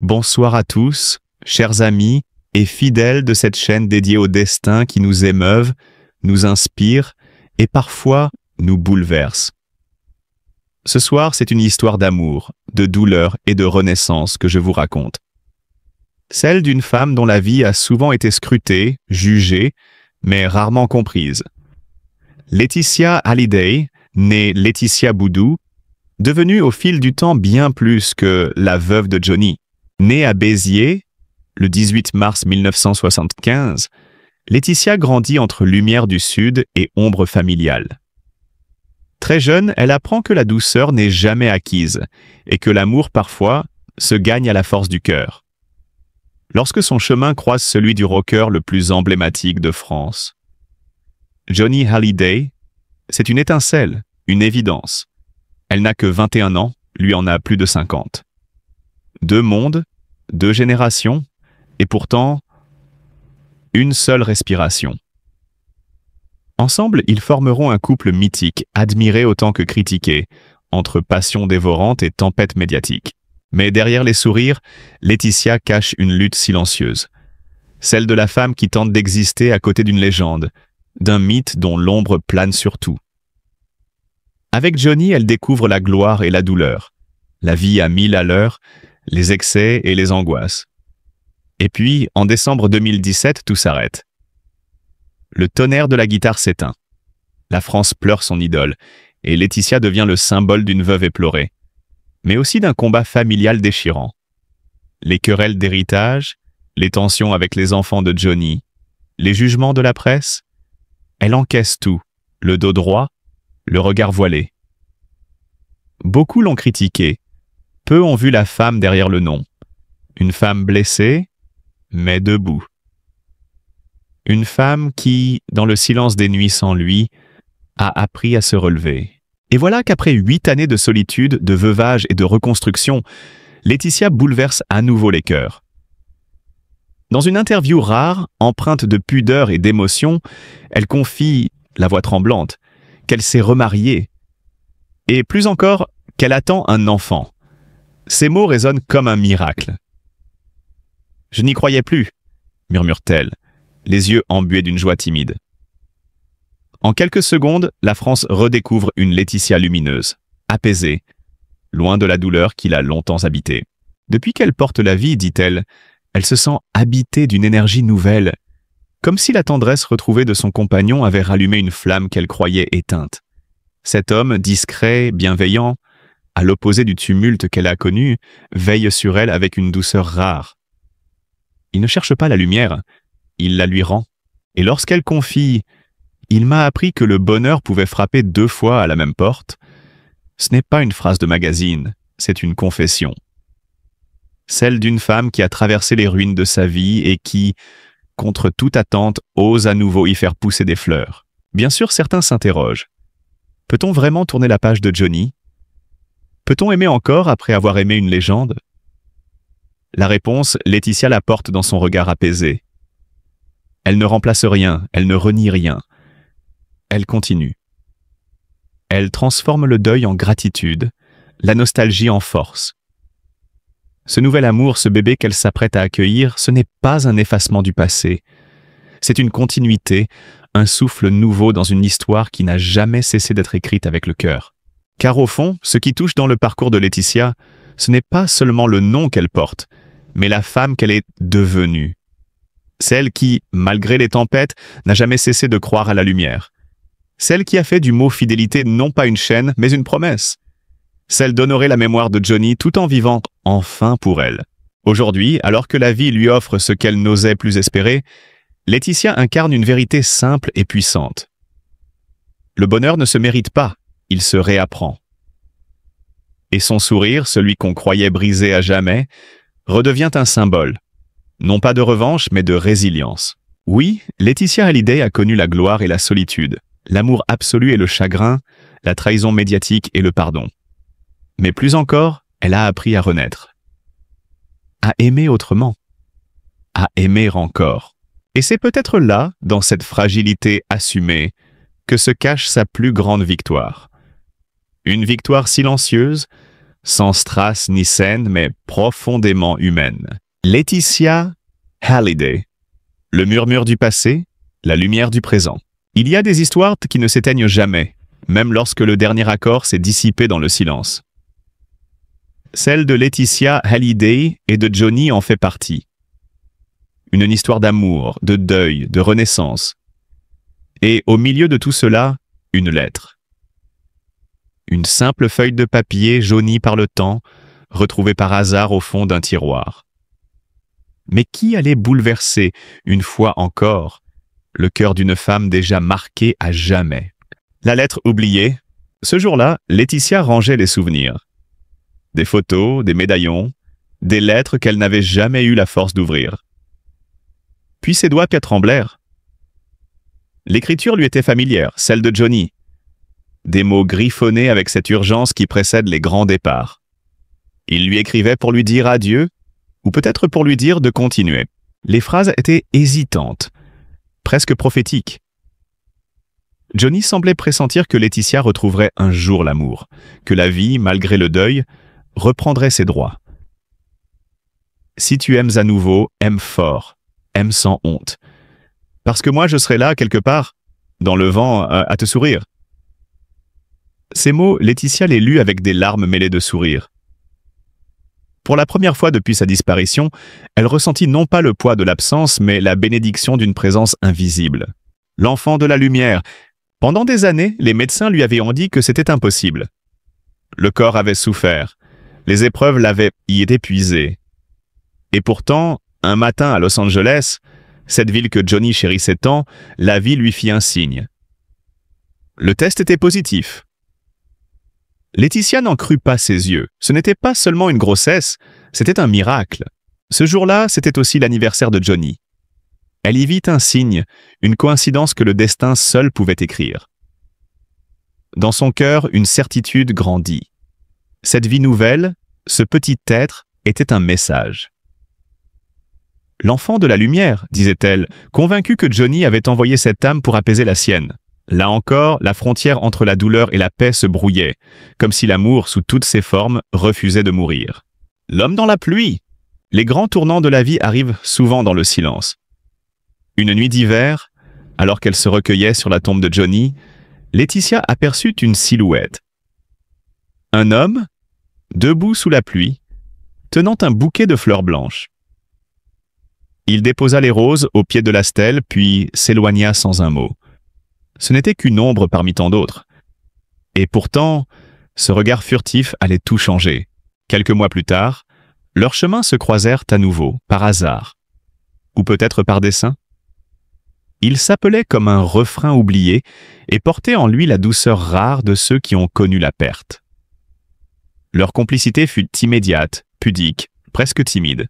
Bonsoir à tous, chers amis et fidèles de cette chaîne dédiée au destin qui nous émeuvent, nous inspire et parfois nous bouleverse. Ce soir, c'est une histoire d'amour, de douleur et de renaissance que je vous raconte. Celle d'une femme dont la vie a souvent été scrutée, jugée, mais rarement comprise. Laetitia Hallyday, née Laetitia Boudou, devenue au fil du temps bien plus que la veuve de Johnny. Née à Béziers, le 18 mars 1975, Laetitia grandit entre lumière du Sud et ombre familiale. Très jeune, elle apprend que la douceur n'est jamais acquise et que l'amour, parfois, se gagne à la force du cœur. Lorsque son chemin croise celui du rocker le plus emblématique de France, Johnny Hallyday, c'est une étincelle, une évidence. Elle n'a que 21 ans, lui en a plus de 50. Deux mondes, deux générations, et pourtant, une seule respiration. Ensemble, ils formeront un couple mythique, admiré autant que critiqué, entre passion dévorante et tempête médiatique. Mais derrière les sourires, Laetitia cache une lutte silencieuse. Celle de la femme qui tente d'exister à côté d'une légende, d'un mythe dont l'ombre plane sur tout. Avec Johnny, elle découvre la gloire et la douleur, la vie à 1000 à l'heure, les excès et les angoisses. Et puis, en décembre 2017, tout s'arrête. Le tonnerre de la guitare s'éteint. La France pleure son idole, et Laetitia devient le symbole d'une veuve éplorée, mais aussi d'un combat familial déchirant. Les querelles d'héritage, les tensions avec les enfants de Johnny, les jugements de la presse, elle encaisse tout, le dos droit, le regard voilé. Beaucoup l'ont critiquée, peu ont vu la femme derrière le nom. Une femme blessée, mais debout. Une femme qui, dans le silence des nuits sans lui, a appris à se relever. Et voilà qu'après 8 années de solitude, de veuvage et de reconstruction, Laetitia bouleverse à nouveau les cœurs. Dans une interview rare, empreinte de pudeur et d'émotion, elle confie, la voix tremblante, qu'elle s'est remariée. Et plus encore, qu'elle attend un enfant. Ces mots résonnent comme un miracle. « Je n'y croyais plus », murmure-t-elle, les yeux embués d'une joie timide. En quelques secondes, la France redécouvre une Laetitia lumineuse, apaisée, loin de la douleur qui l'a longtemps habitée. Depuis qu'elle porte la vie, dit-elle, elle se sent habitée d'une énergie nouvelle, comme si la tendresse retrouvée de son compagnon avait rallumé une flamme qu'elle croyait éteinte. Cet homme, discret, bienveillant, à l'opposé du tumulte qu'elle a connu, veille sur elle avec une douceur rare. Il ne cherche pas la lumière, il la lui rend. Et lorsqu'elle confie « Il m'a appris que le bonheur pouvait frapper 2 fois à la même porte », ce n'est pas une phrase de magazine, c'est une confession. Celle d'une femme qui a traversé les ruines de sa vie et qui, contre toute attente, ose à nouveau y faire pousser des fleurs. Bien sûr, certains s'interrogent. Peut-on vraiment tourner la page de Johnny ? Peut-on aimer encore après avoir aimé une légende ? La réponse, Laetitia la porte dans son regard apaisé. Elle ne remplace rien, elle ne renie rien. Elle continue. Elle transforme le deuil en gratitude, la nostalgie en force. Ce nouvel amour, ce bébé qu'elle s'apprête à accueillir, ce n'est pas un effacement du passé. C'est une continuité, un souffle nouveau dans une histoire qui n'a jamais cessé d'être écrite avec le cœur. Car au fond, ce qui touche dans le parcours de Laetitia, ce n'est pas seulement le nom qu'elle porte, mais la femme qu'elle est devenue. Celle qui, malgré les tempêtes, n'a jamais cessé de croire à la lumière. Celle qui a fait du mot fidélité non pas une chaîne, mais une promesse. Celle d'honorer la mémoire de Johnny tout en vivant enfin pour elle. Aujourd'hui, alors que la vie lui offre ce qu'elle n'osait plus espérer, Laetitia incarne une vérité simple et puissante. Le bonheur ne se mérite pas, il se réapprend. Et son sourire, celui qu'on croyait brisé à jamais, redevient un symbole. Non pas de revanche, mais de résilience. Oui, Laetitia Hallyday a connu la gloire et la solitude, l'amour absolu et le chagrin, la trahison médiatique et le pardon. Mais plus encore, elle a appris à renaître. À aimer autrement. À aimer encore. Et c'est peut-être là, dans cette fragilité assumée, que se cache sa plus grande victoire. Une victoire silencieuse, sans strass ni scène, mais profondément humaine. Laetitia Hallyday. Le murmure du passé, la lumière du présent. Il y a des histoires qui ne s'éteignent jamais, même lorsque le dernier accord s'est dissipé dans le silence. Celle de Laetitia Hallyday et de Johnny en fait partie. Une histoire d'amour, de deuil, de renaissance. Et au milieu de tout cela, une lettre. Une simple feuille de papier jaunie par le temps, retrouvée par hasard au fond d'un tiroir. Mais qui allait bouleverser, une fois encore, le cœur d'une femme déjà marquée à jamais? La lettre oubliée. Ce jour-là, Laetitia rangeait les souvenirs. Des photos, des médaillons, des lettres qu'elle n'avait jamais eu la force d'ouvrir. Puis ses doigts tremblèrent. L'écriture lui était familière, celle de Johnny. Des mots griffonnés avec cette urgence qui précède les grands départs. Il lui écrivait pour lui dire adieu, ou peut-être pour lui dire de continuer. Les phrases étaient hésitantes, presque prophétiques. Johnny semblait pressentir que Laetitia retrouverait un jour l'amour, que la vie, malgré le deuil, reprendrait ses droits. Si tu aimes à nouveau, aime fort, aime sans honte. Parce que moi je serai là, quelque part, dans le vent, à te sourire. Ces mots, Laetitia les lut avec des larmes mêlées de sourires. Pour la première fois depuis sa disparition, elle ressentit non pas le poids de l'absence, mais la bénédiction d'une présence invisible. L'enfant de la lumière. Pendant des années, les médecins lui avaient dit que c'était impossible. Le corps avait souffert. Les épreuves l'avaient épuisé. Et pourtant, un matin à Los Angeles, cette ville que Johnny chérissait tant, la vie lui fit un signe. Le test était positif. Laetitia n'en crut pas ses yeux. Ce n'était pas seulement une grossesse, c'était un miracle. Ce jour-là, c'était aussi l'anniversaire de Johnny. Elle y vit un signe, une coïncidence que le destin seul pouvait écrire. Dans son cœur, une certitude grandit. Cette vie nouvelle, ce petit être, était un message. L'enfant de la lumière, disait-elle, convaincue que Johnny avait envoyé cette âme pour apaiser la sienne. Là encore, la frontière entre la douleur et la paix se brouillait, comme si l'amour, sous toutes ses formes, refusait de mourir. L'homme dans la pluie. Les grands tournants de la vie arrivent souvent dans le silence. Une nuit d'hiver, alors qu'elle se recueillait sur la tombe de Johnny, Laetitia aperçut une silhouette. Un homme, debout sous la pluie, tenant un bouquet de fleurs blanches. Il déposa les roses au pied de la stèle, puis s'éloigna sans un mot. Ce n'était qu'une ombre parmi tant d'autres. Et pourtant, ce regard furtif allait tout changer. Quelques mois plus tard, leurs chemins se croisèrent à nouveau, par hasard. Ou peut-être par dessein. Il s'appelait comme un refrain oublié et portait en lui la douceur rare de ceux qui ont connu la perte. Leur complicité fut immédiate, pudique, presque timide.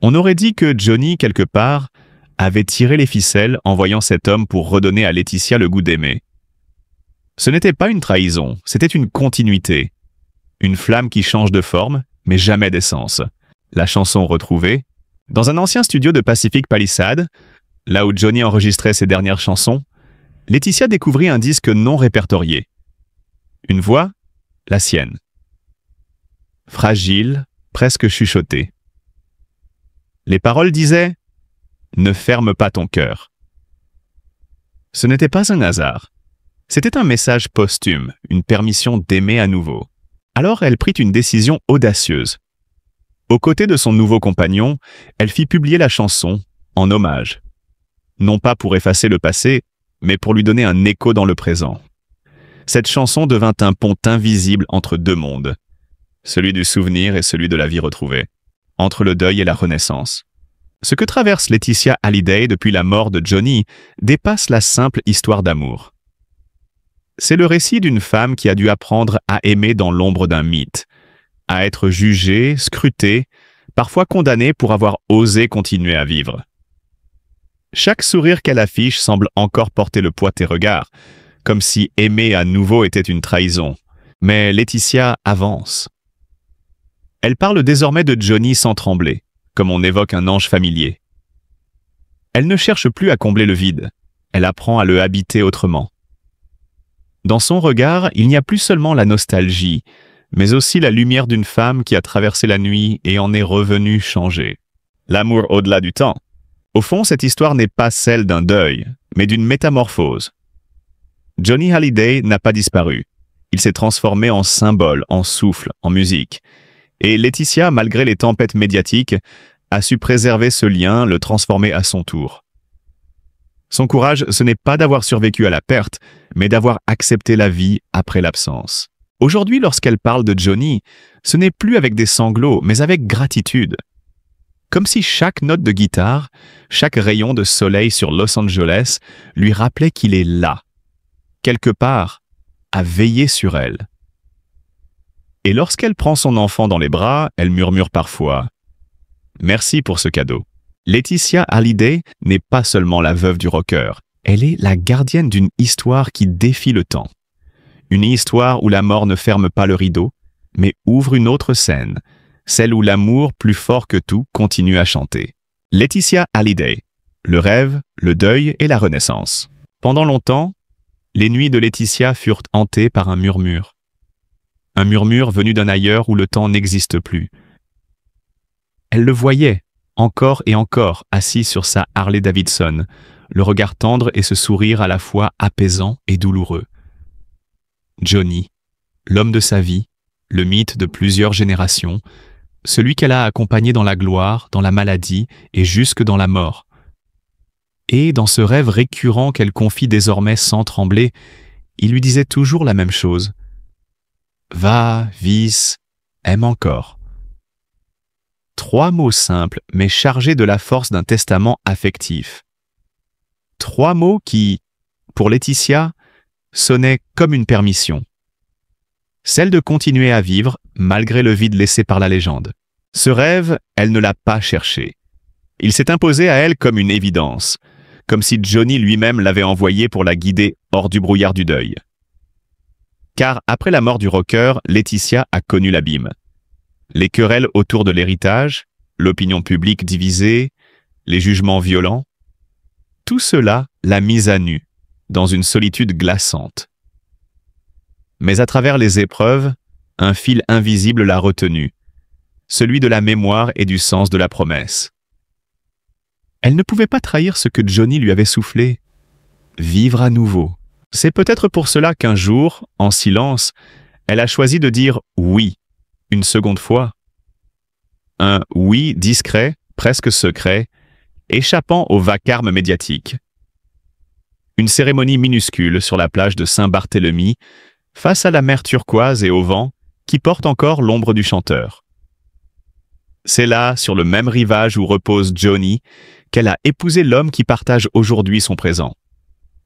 On aurait dit que Johnny, quelque part, avait tiré les ficelles en voyant cet homme pour redonner à Laetitia le goût d'aimer. Ce n'était pas une trahison, c'était une continuité. Une flamme qui change de forme, mais jamais d'essence. La chanson retrouvée. Dans un ancien studio de Pacific Palisades, là où Johnny enregistrait ses dernières chansons, Laetitia découvrit un disque non répertorié. Une voix, la sienne. Fragile, presque chuchotée. Les paroles disaient « Ne ferme pas ton cœur ». Ce n'était pas un hasard. C'était un message posthume, une permission d'aimer à nouveau. Alors elle prit une décision audacieuse. Aux côtés de son nouveau compagnon, elle fit publier la chanson en hommage. Non pas pour effacer le passé, mais pour lui donner un écho dans le présent. Cette chanson devint un pont invisible entre deux mondes, celui du souvenir et celui de la vie retrouvée, entre le deuil et la renaissance. Ce que traverse Laetitia Hallyday depuis la mort de Johnny dépasse la simple histoire d'amour. C'est le récit d'une femme qui a dû apprendre à aimer dans l'ombre d'un mythe, à être jugée, scrutée, parfois condamnée pour avoir osé continuer à vivre. Chaque sourire qu'elle affiche semble encore porter le poids des regards, comme si aimer à nouveau était une trahison. Mais Laetitia avance. Elle parle désormais de Johnny sans trembler, comme on évoque un ange familier. Elle ne cherche plus à combler le vide, elle apprend à le habiter autrement. Dans son regard, il n'y a plus seulement la nostalgie, mais aussi la lumière d'une femme qui a traversé la nuit et en est revenue changée. L'amour au-delà du temps. Au fond, cette histoire n'est pas celle d'un deuil, mais d'une métamorphose. Johnny Hallyday n'a pas disparu. Il s'est transformé en symbole, en souffle, en musique. Et Laetitia, malgré les tempêtes médiatiques, a su préserver ce lien, le transformer à son tour. Son courage, ce n'est pas d'avoir survécu à la perte, mais d'avoir accepté la vie après l'absence. Aujourd'hui, lorsqu'elle parle de Johnny, ce n'est plus avec des sanglots, mais avec gratitude. Comme si chaque note de guitare, chaque rayon de soleil sur Los Angeles lui rappelait qu'il est là, quelque part, à veiller sur elle. Et lorsqu'elle prend son enfant dans les bras, elle murmure parfois « Merci pour ce cadeau ». Laetitia Hallyday n'est pas seulement la veuve du rocker, elle est la gardienne d'une histoire qui défie le temps. Une histoire où la mort ne ferme pas le rideau, mais ouvre une autre scène, celle où l'amour, plus fort que tout, continue à chanter. Laetitia Hallyday, le rêve, le deuil et la renaissance. Pendant longtemps, les nuits de Laetitia furent hantées par un murmure. Un murmure venu d'un ailleurs où le temps n'existe plus. Elle le voyait, encore et encore, assis sur sa Harley Davidson, le regard tendre et ce sourire à la fois apaisant et douloureux. Johnny, l'homme de sa vie, le mythe de plusieurs générations, celui qu'elle a accompagné dans la gloire, dans la maladie et jusque dans la mort. Et dans ce rêve récurrent qu'elle confie désormais sans trembler, il lui disait toujours la même chose. « Va, vis, aime encore ». 3 mots simples, mais chargés de la force d'un testament affectif. 3 mots qui, pour Laetitia, sonnaient comme une permission. Celle de continuer à vivre, malgré le vide laissé par la légende. Ce rêve, elle ne l'a pas cherché. Il s'est imposé à elle comme une évidence, comme si Johnny lui-même l'avait envoyé pour la guider hors du brouillard du deuil. Car après la mort du rocker, Laetitia a connu l'abîme. Les querelles autour de l'héritage, l'opinion publique divisée, les jugements violents, tout cela l'a mise à nu, dans une solitude glaçante. Mais à travers les épreuves, un fil invisible l'a retenue, celui de la mémoire et du sens de la promesse. Elle ne pouvait pas trahir ce que Johnny lui avait soufflé. Vivre à nouveau. C'est peut-être pour cela qu'un jour, en silence, elle a choisi de dire « oui » une seconde fois. Un « oui » discret, presque secret, échappant au vacarme médiatique. Une cérémonie minuscule sur la plage de Saint-Barthélemy, face à la mer turquoise et au vent, qui porte encore l'ombre du chanteur. C'est là, sur le même rivage où repose Johnny, qu'elle a épousé l'homme qui partage aujourd'hui son présent.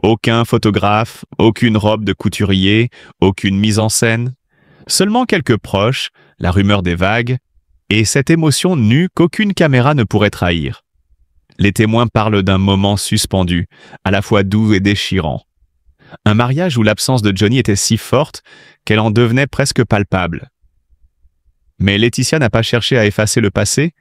Aucun photographe, aucune robe de couturier, aucune mise en scène. Seulement quelques proches, la rumeur des vagues, et cette émotion nue qu'aucune caméra ne pourrait trahir. Les témoins parlent d'un moment suspendu, à la fois doux et déchirant. Un mariage où l'absence de Johnny était si forte qu'elle en devenait presque palpable. Mais Laetitia n'a pas cherché à effacer le passé,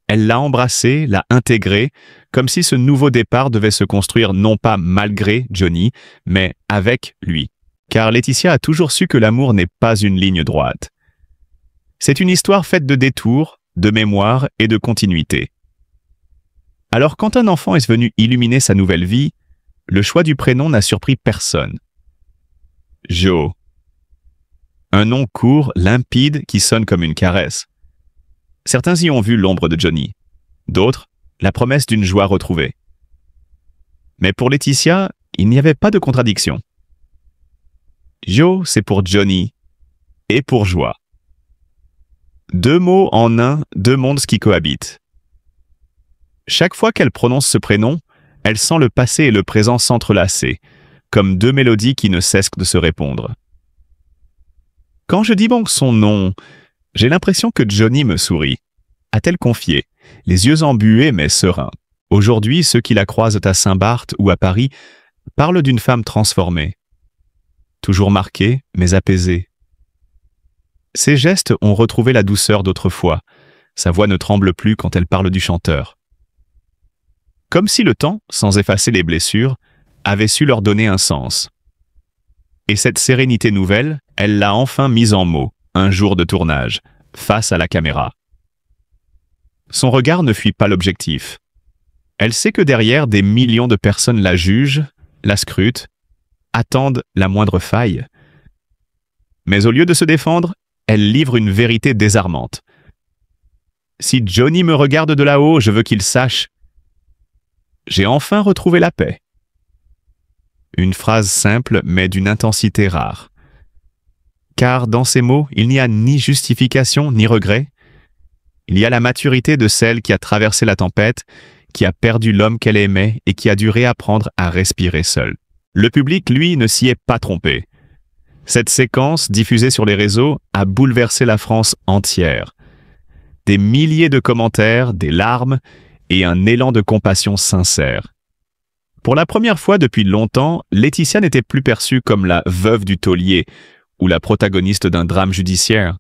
elle l'a embrassé, l'a intégré, comme si ce nouveau départ devait se construire non pas malgré Johnny, mais avec lui. Car Laetitia a toujours su que l'amour n'est pas une ligne droite. C'est une histoire faite de détours, de mémoire et de continuité. Alors quand un enfant est venu illuminer sa nouvelle vie, le choix du prénom n'a surpris personne. Joe. Un nom court, limpide, qui sonne comme une caresse. Certains y ont vu l'ombre de Johnny. D'autres, la promesse d'une joie retrouvée. Mais pour Laetitia, il n'y avait pas de contradiction. Joe, c'est pour Johnny et pour joie. 2 mots en un, 2 mondes qui cohabitent. Chaque fois qu'elle prononce ce prénom, elle sent le passé et le présent s'entrelacer, comme 2 mélodies qui ne cessent de se répondre. Quand je dis donc son nom, j'ai l'impression que Johnny me sourit. A-t-elle confié, les yeux embués mais sereins. Aujourd'hui, ceux qui la croisent à Saint-Barth ou à Paris parlent d'une femme transformée. Toujours marquée, mais apaisée. Ses gestes ont retrouvé la douceur d'autrefois. Sa voix ne tremble plus quand elle parle du chanteur. Comme si le temps, sans effacer les blessures, avait su leur donner un sens. Et cette sérénité nouvelle, elle l'a enfin mise en mots. un jour de tournage, face à la caméra. Son regard ne fuit pas l'objectif. Elle sait que derrière, des millions de personnes la jugent, la scrutent, attendent la moindre faille. Mais au lieu de se défendre, elle livre une vérité désarmante. Si Johnny me regarde de là-haut, je veux qu'il sache. J'ai enfin retrouvé la paix. Une phrase simple, mais d'une intensité rare. Car dans ces mots, il n'y a ni justification ni regret. Il y a la maturité de celle qui a traversé la tempête, qui a perdu l'homme qu'elle aimait et qui a dû réapprendre à respirer seule. Le public, lui, ne s'y est pas trompé. Cette séquence, diffusée sur les réseaux, a bouleversé la France entière. Des milliers de commentaires, des larmes et un élan de compassion sincère. Pour la première fois depuis longtemps, Laetitia n'était plus perçue comme la veuve du taulier ou la protagoniste d'un drame judiciaire.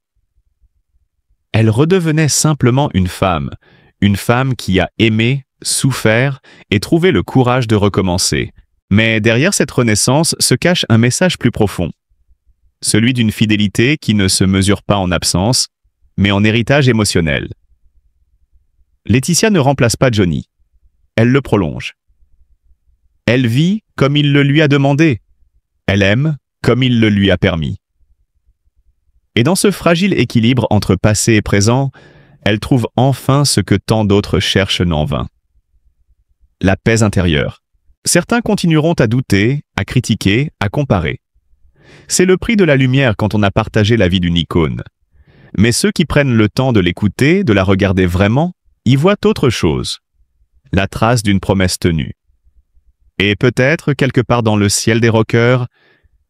Elle redevenait simplement une femme qui a aimé, souffert et trouvé le courage de recommencer. Mais derrière cette renaissance se cache un message plus profond. Celui d'une fidélité qui ne se mesure pas en absence, mais en héritage émotionnel. Laetitia ne remplace pas Johnny. Elle le prolonge. Elle vit comme il le lui a demandé. Elle aime comme il le lui a permis. Et dans ce fragile équilibre entre passé et présent, elle trouve enfin ce que tant d'autres cherchent en vain. La paix intérieure. Certains continueront à douter, à critiquer, à comparer. C'est le prix de la lumière quand on a partagé la vie d'une icône. Mais ceux qui prennent le temps de l'écouter, de la regarder vraiment, y voient autre chose. La trace d'une promesse tenue. Et peut-être, quelque part dans le ciel des rockers,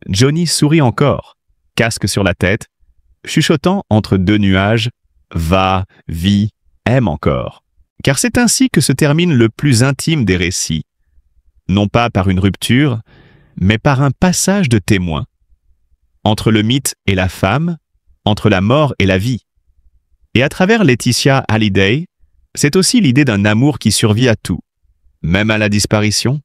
Johnny sourit encore, casque sur la tête, chuchotant entre deux nuages, va, vit, aime encore. Car c'est ainsi que se termine le plus intime des récits. Non pas par une rupture, mais par un passage de témoin. Entre le mythe et la femme, entre la mort et la vie. Et à travers Laetitia Hallyday, c'est aussi l'idée d'un amour qui survit à tout, même à la disparition,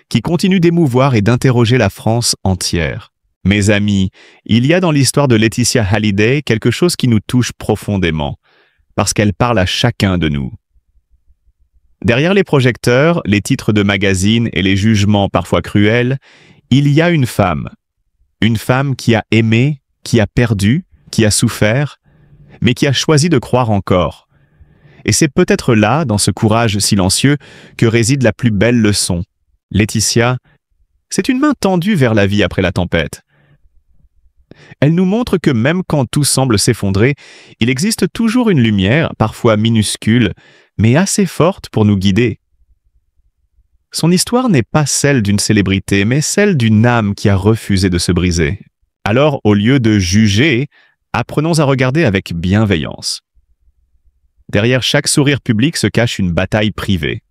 qui continue d'émouvoir et d'interroger la France entière. Mes amis, il y a dans l'histoire de Laetitia Hallyday quelque chose qui nous touche profondément, parce qu'elle parle à chacun de nous. Derrière les projecteurs, les titres de magazines et les jugements parfois cruels, il y a une femme qui a aimé, qui a perdu, qui a souffert, mais qui a choisi de croire encore. Et c'est peut-être là, dans ce courage silencieux, que réside la plus belle leçon. Laetitia, c'est une main tendue vers la vie après la tempête. Elle nous montre que même quand tout semble s'effondrer, il existe toujours une lumière, parfois minuscule, mais assez forte pour nous guider. Son histoire n'est pas celle d'une célébrité, mais celle d'une âme qui a refusé de se briser. Alors, au lieu de juger, apprenons à regarder avec bienveillance. Derrière chaque sourire public se cache une bataille privée.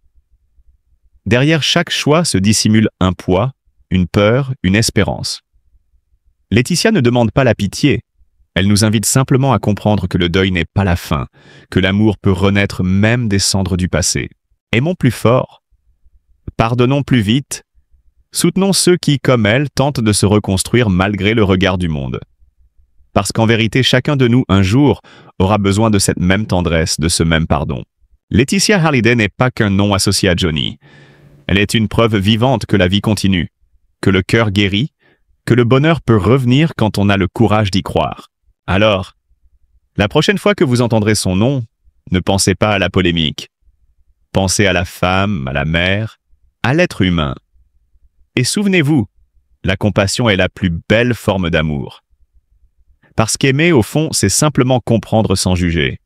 Derrière chaque choix se dissimule un poids, une peur, une espérance. Laetitia ne demande pas la pitié. Elle nous invite simplement à comprendre que le deuil n'est pas la fin, que l'amour peut renaître même des cendres du passé. Aimons plus fort. Pardonnons plus vite. Soutenons ceux qui, comme elle, tentent de se reconstruire malgré le regard du monde. Parce qu'en vérité, chacun de nous, un jour, aura besoin de cette même tendresse, de ce même pardon. Laetitia Hallyday n'est pas qu'un nom associé à Johnny. Elle est une preuve vivante que la vie continue, que le cœur guérit, que le bonheur peut revenir quand on a le courage d'y croire. Alors, la prochaine fois que vous entendrez son nom, ne pensez pas à la polémique. Pensez à la femme, à la mère, à l'être humain. Et souvenez-vous, la compassion est la plus belle forme d'amour. Parce qu'aimer, au fond, c'est simplement comprendre sans juger.